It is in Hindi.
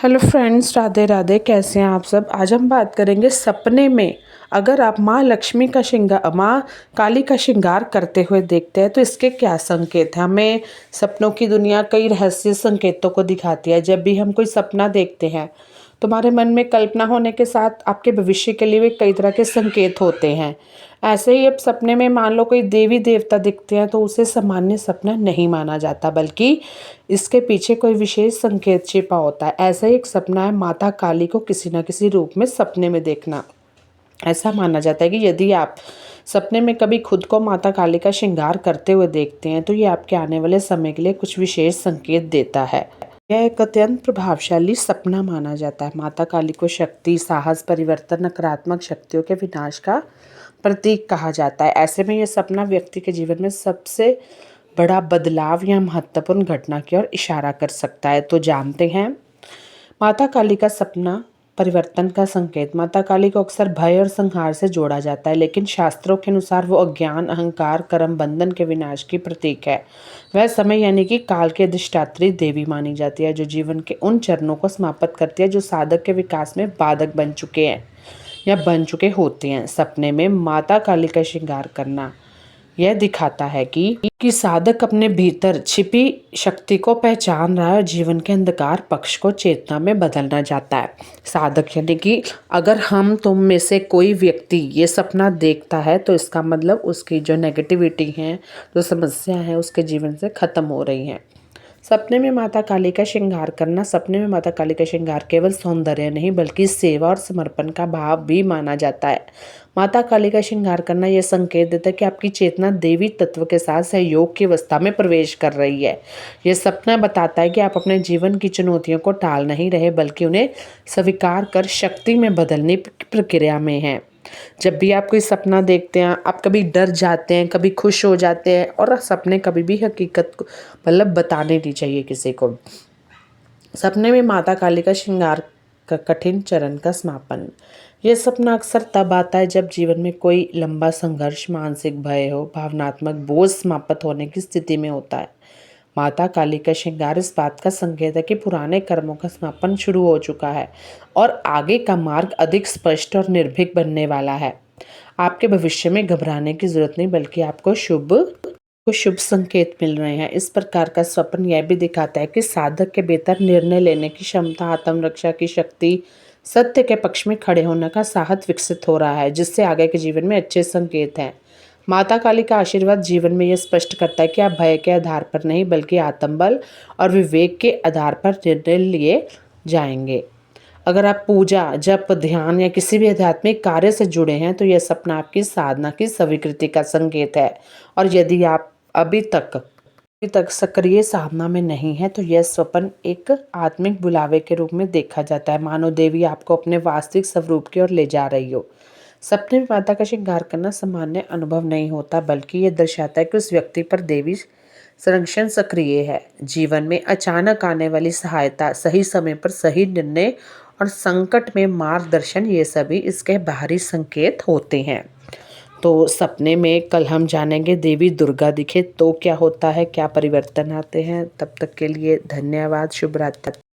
Hello friends, Radhe Radhe. कैसे हैं आप सब। आज हम बात करेंगे सपने में अगर आप माँ लक्ष्मी का श्रृंगार, माँ काली का श्रृंगार करते हुए देखते हैं तो इसके क्या संकेत हैं। हमें सपनों की दुनिया कई रहस्य संकेतों को दिखाती है। जब भी हम कोई सपना देखते हैं तुम्हारे मन में कल्पना होने के साथ आपके भविष्य के लिए भी कई तरह के संकेत होते हैं। ऐसे ही अब सपने में मान लो कोई देवी देवता दिखते हैं तो उसे सामान्य सपना नहीं माना जाता, बल्कि इसके पीछे कोई विशेष संकेत छिपा होता है। ऐसा ही एक सपना है माता काली को किसी न किसी रूप में सपने में देखना। ऐसा माना जाता है कि यदि आप सपने में कभी खुद को माता काली का श्रृंगार करते हुए देखते हैं तो ये आपके आने वाले समय के लिए कुछ विशेष संकेत देता है। यह एक अत्यंत प्रभावशाली सपना माना जाता है। माता काली को शक्ति, साहस, परिवर्तन, नकारात्मक शक्तियों के विनाश का प्रतीक कहा जाता है। ऐसे में यह सपना व्यक्ति के जीवन में सबसे बड़ा बदलाव या महत्वपूर्ण घटना की ओर इशारा कर सकता है। तो जानते हैं माता काली का सपना परिवर्तन का संकेत। माता काली को अक्सर भय और संहार से जोड़ा जाता है, लेकिन शास्त्रों के अनुसार वो अज्ञान, अहंकार, कर्म बंधन के विनाश की प्रतीक है। वह समय यानी कि काल की अधिष्ठात्री देवी मानी जाती है, जो जीवन के उन चरणों को समाप्त करती है जो साधक के विकास में बाधक बन चुके हैं या बन चुके होते हैं। सपने में माता काली का श्रृंगार करना यह दिखाता है कि साधक अपने भीतर छिपी शक्ति को पहचान रहा है और जीवन के अंधकार पक्ष को चेतना में बदलना चाहता है। साधक यानी कि अगर हम तुम में से कोई व्यक्ति ये सपना देखता है तो इसका मतलब उसकी जो नेगेटिविटी है, जो समस्या है, उसके जीवन से खत्म हो रही है। सपने में माता काली का श्रृंगार करना। सपने में माता काली का श्रृंगार केवल सौंदर्य नहीं बल्कि सेवा और समर्पण का भाव भी माना जाता है। माता काली का श्रृंगार करना यह संकेत देता है कि आपकी चेतना देवी तत्व के साथ सहयोग की अवस्था में प्रवेश कर रही है। यह सपना बताता है कि आप अपने जीवन की चुनौतियों को टाल नहीं रहे बल्कि उन्हें स्वीकार कर शक्ति में बदलने की प्रक्रिया में हैं। जब भी आप कोई सपना देखते हैं, आप कभी डर जाते हैं, कभी खुश हो जाते हैं, और सपने कभी भी हकीकत को मतलब बताने नहीं चाहिए किसी को। सपने में माता काली का श्रृंगार का कठिन चरण का समापन। यह सपना अक्सर तब आता है जब जीवन में कोई लंबा संघर्ष, मानसिक भय हो, भावनात्मक बोझ समाप्त होने की स्थिति में होता है। माता काली का श्रृंगार इस बात का संकेत है कि पुराने कर्मों का समापन शुरू हो चुका है और आगे का मार्ग अधिक स्पष्ट और निर्भीक बनने वाला है। आपके भविष्य में घबराने की जरूरत नहीं बल्कि आपको शुभ संकेत मिल रहे हैं। इस प्रकार का स्वप्न यह भी दिखाता है कि साधक के भीतर निर्णय लेने की क्षमता, आत्मरक्षा की शक्ति, सत्य के पक्ष में खड़े होने का साहस विकसित हो रहा है, जिससे आगे के जीवन में अच्छे संकेत हैं। माता काली का आशीर्वाद जीवन में यह स्पष्ट करता है कि आप भय के आधार पर नहीं बल्कि आत्मबल और विवेक के आधार पर निर्णय लिए जाएंगे। अगर आप पूजा, जप, ध्यान या किसी भी आध्यात्मिक कार्य से जुड़े हैं तो यह सपना आपकी साधना की स्वीकृति का संकेत है। और यदि आप अभी तक सक्रिय साधना में नहीं है तो यह स्वप्न एक आत्मिक बुलावे के रूप में देखा जाता है, मानो देवी आपको अपने वास्तविक स्वरूप की ओर ले जा रही हो। सपने में माता का श्रृंगार करना सामान्य अनुभव नहीं होता बल्कि यह दर्शाता है कि उस व्यक्ति पर देवी संरक्षण सक्रिय है। जीवन में अचानक आने वाली सहायता, सही समय पर सही निर्णय और संकट में मार्गदर्शन, ये सभी इसके बाहरी संकेत होते हैं। तो सपने में कल हम जानेंगे देवी दुर्गा दिखे तो क्या होता है, क्या परिवर्तन आते हैं। तब तक के लिए धन्यवाद। शुभ रात्रि।